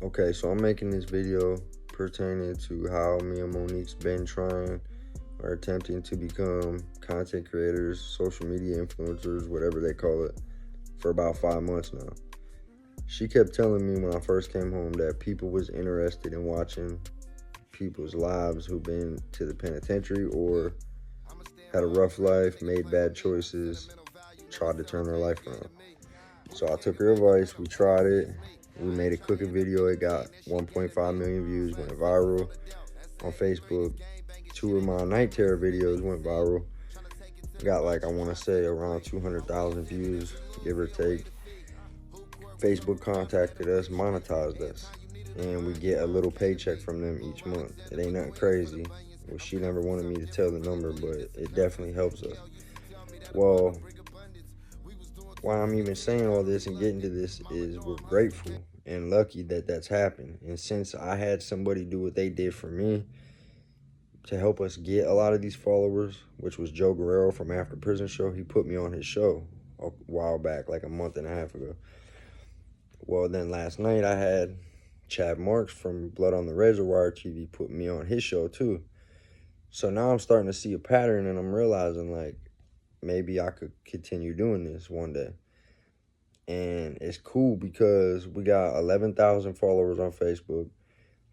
Okay, so I'm making this video pertaining to how me and Monique's been trying or attempting to become content creators, social media influencers, whatever they call it, for about 5 months now. She kept telling me when I first came home that people was interested in watching people's lives who've been to the penitentiary or had a rough life, made bad choices, tried to turn their life around. So I took her advice, we tried it, we made a cooking video, it got 1.5 million views, went viral on Facebook. Two of my night terror videos went viral, got like, I want to say around 200,000 views, give or take. Facebook contacted us, monetized us, and we get a little paycheck from them each month. It ain't nothing crazy. Well, she never wanted me to tell the number, but it definitely helps us. Well, why I'm even saying all this and getting to this is we're grateful and lucky that that's happened. And since I had somebody do what they did for me to help us get a lot of these followers, which was Joe Guerrero from After Prison Show, he put me on his show a while back, like a month and a half ago. Well, then last night I had Chad Marks from Blood on the Reservoir TV put me on his show too. So now I'm starting to see a pattern and I'm realizing like maybe I could continue doing this one day. And it's cool because we got 11,000 followers on Facebook,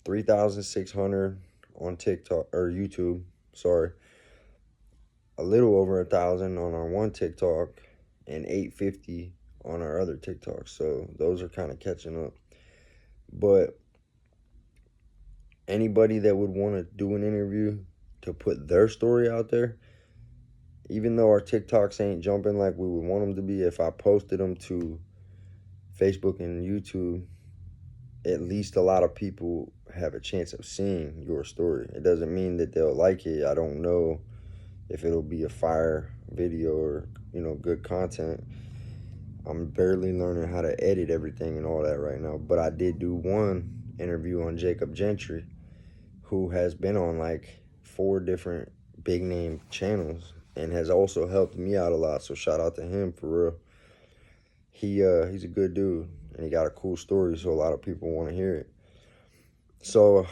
3,600 on TikTok or YouTube, sorry, a little over 1,000 on our one TikTok, and 850 on our other TikTok. So those are kind of catching up. But anybody that would want to do an interview to put their story out there, even though our TikToks ain't jumping like we would want them to be, if I posted them to Facebook and YouTube, at least a lot of people have a chance of seeing your story. It doesn't mean that they'll like it. I don't know if it'll be a fire video or, good content. I'm barely learning how to edit everything and all that right now. But I did do one interview on Jacob Gentry, who has been on like 4 different big name channels and has also helped me out a lot. So shout out to him for real. He's a good dude and he got a cool story, so a lot of people want to hear it. So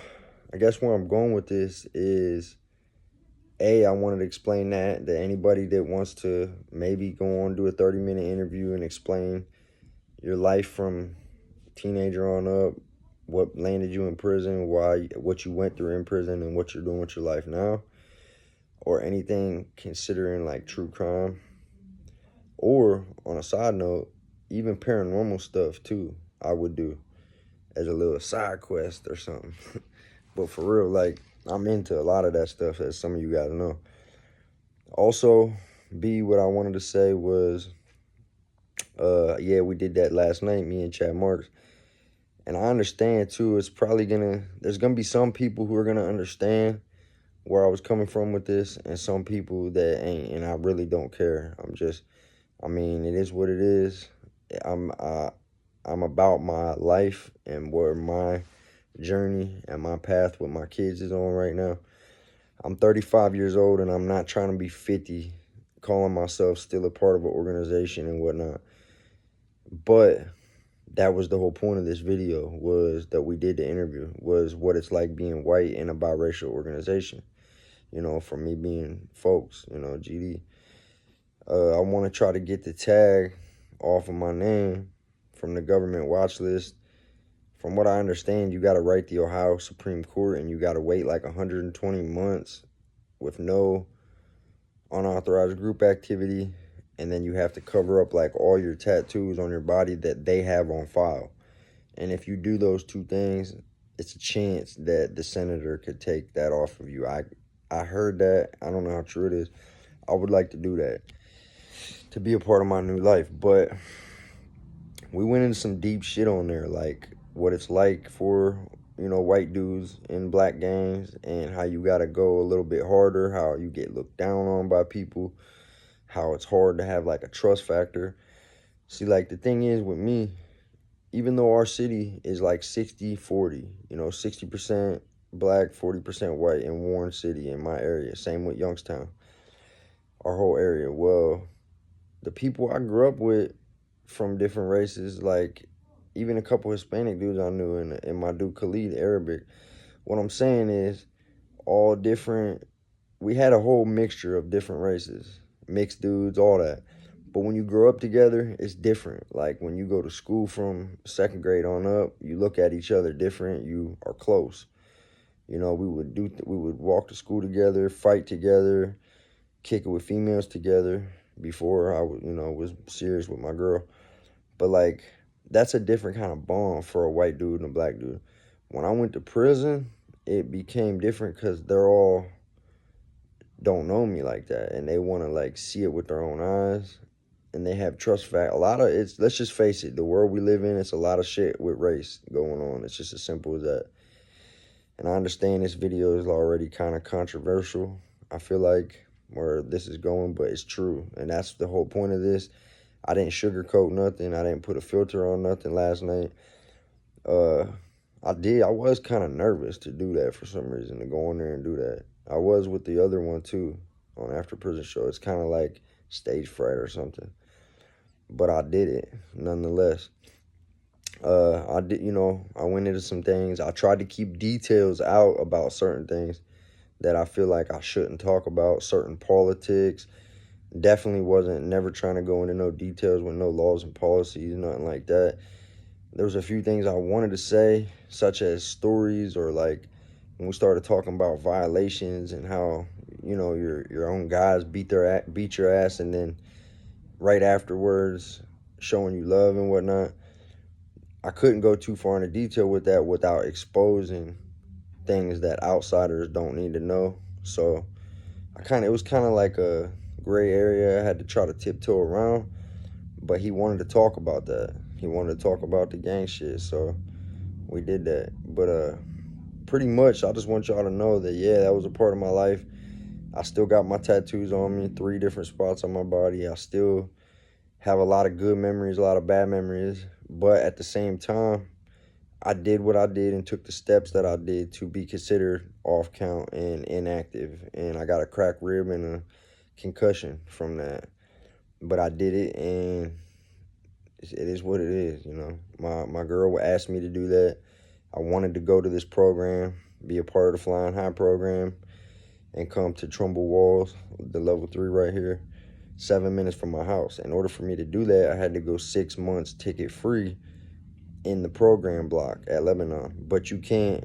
I guess where I'm going with this is, I wanted to explain that anybody that wants to maybe go on, do a 30-minute interview and explain your life from teenager on up, what landed you in prison, what you went through in prison, and what you're doing with your life now, or anything considering like true crime, or on a side note, even paranormal stuff too, I would do as a little side quest or something. But for real, like, I'm into a lot of that stuff, as some of you guys know. Also, what I wanted to say was, we did that last night, me and Chad Marks. And I understand too, there's gonna be some people who are gonna understand where I was coming from with this, and some people that ain't, and I really don't care. It is what it is. I'm about my life and where my journey and my path with my kids is on right now. I'm 35 years old and I'm not trying to be 50, calling myself still a part of an organization and whatnot. But that was the whole point of this video, was that we did the interview, was what it's like being white in a biracial organization. From me being folks, GD. I want to try to get the tag off of my name from the government watch list. From what I understand, you got to write the Ohio Supreme Court and you got to wait like 120 months with no unauthorized group activity. And then you have to cover up like all your tattoos on your body that they have on file. And if you do those 2 things, it's a chance that the senator could take that off of you. I heard that. I don't know how true it is. I would like to do that to be a part of my new life. But we went into some deep shit on there, like what it's like for, white dudes in black gangs, and how you got to go a little bit harder, how you get looked down on by people, how it's hard to have like a trust factor. See, like the thing is with me, even though our city is like 60-40, 60% black, 40% white in Warren City in my area. Same with Youngstown, our whole area. Well, the people I grew up with from different races, like, even a couple Hispanic dudes I knew, and my dude Khalid, Arabic. What I'm saying is, all different. We had a whole mixture of different races, mixed dudes, all that. But when you grow up together, it's different. Like when you go to school from second grade on up, you look at each other different. You are close. You know, we would walk to school together, fight together, kick it with females together. Before I was serious with my girl, but like that's a different kind of bond for a white dude and a black dude. When I went to prison, it became different because they're all don't know me like that, and they want to like see it with their own eyes, and they have trust fact. A lot of it's let's just face it, the world we live in, it's a lot of shit with race going on. It's just as simple as that. And I understand this video is already kind of controversial. I feel like where this is going, but it's true, and that's the whole point of this. I didn't sugarcoat nothing. I didn't put a filter on nothing last night. Uh, I was kind of nervous to do that for some reason, to go in there and do that. I was with the other one too on After Prison Show. It's kind of like stage fright or something. But I did it nonetheless. I did, I went into some things. I tried to keep details out about certain things that I feel like I shouldn't talk about, certain politics. Definitely wasn't never trying to go into no details with no laws and policies, nothing like that. There was a few things I wanted to say, such as stories, or like when we started talking about violations and how your own guys beat your ass, and then right afterwards showing you love and whatnot. I couldn't go too far into detail with that without exposing things that outsiders don't need to know. So it was kind of like a gray area I had to try to tiptoe around, but he wanted to talk about that. He wanted to talk about the gang shit, so we did that. But pretty much, I just want y'all to know that, yeah, that was a part of my life. I still got my tattoos on me, 3 different spots on my body. I still have a lot of good memories, a lot of bad memories, but at the same time, I did what I did and took the steps that I did to be considered off count and inactive, and I got a cracked rib and a concussion from that. But I did it, and it is what it is. My girl asked me to do that. I wanted to go to this program, be a part of the Flying High program, and come to Trumbull Walls, the level 3 right here, 7 minutes from my house. In order for me to do that, I had to go 6 months ticket free in the program block at Lebanon. But you can't,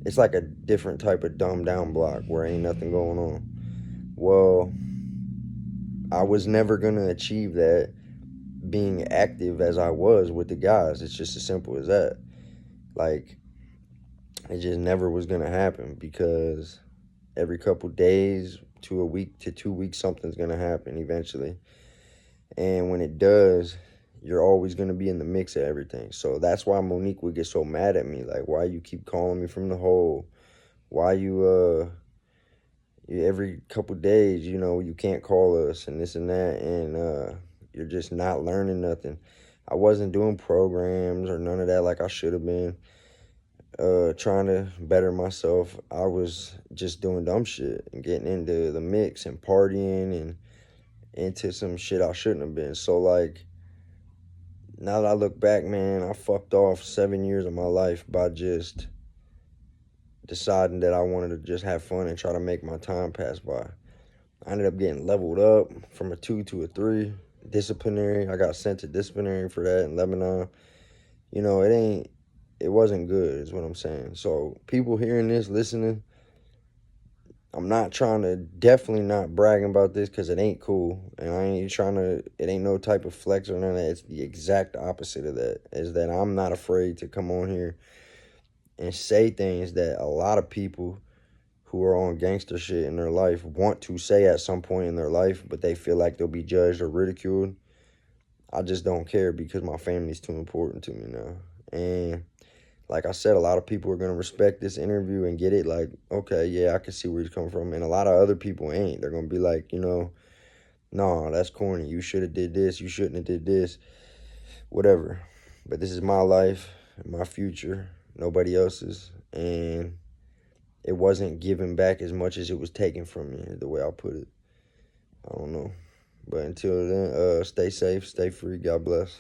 it's like a different type of dumbed down block where ain't nothing going on. Well, I was never gonna achieve that being active as I was with the guys. It's just as simple as that. Like, it just never was gonna happen, because every couple days to a week to 2 weeks, something's gonna happen eventually. And when it does, you're always going to be in the mix of everything. So that's why Monique would get so mad at me. Like, why you keep calling me from the hole? Why you every couple days, you can't call us and this and that. And you're just not learning nothing. I wasn't doing programs or none of that like I should have been. Trying to better myself. I was just doing dumb shit and getting into the mix and partying and into some shit I shouldn't have been. So, like, now that I look back, man, I fucked off 7 years of my life by just deciding that I wanted to just have fun and try to make my time pass by. I ended up getting leveled up from a 2 to a 3. Disciplinary. I got sent to disciplinary for that in Lebanon. It wasn't good, is what I'm saying. So people hearing this, listening, I'm not trying to, definitely not bragging about this, because it ain't cool. And I ain't trying to, it ain't no type of flex or none of that. It's the exact opposite of that, is that I'm not afraid to come on here and say things that a lot of people who are on gangster shit in their life want to say at some point in their life, but they feel like they'll be judged or ridiculed. I just don't care, because my family's too important to me now. And like I said, a lot of people are going to respect this interview and get it like, okay, yeah, I can see where he's coming from. And a lot of other people ain't. They're going to be like, no, that's corny. You should have did this. You shouldn't have did this. Whatever. But this is my life, my future, nobody else's. And it wasn't given back as much as it was taken from me, the way I'll put it. I don't know. But until then, stay safe, stay free. God bless.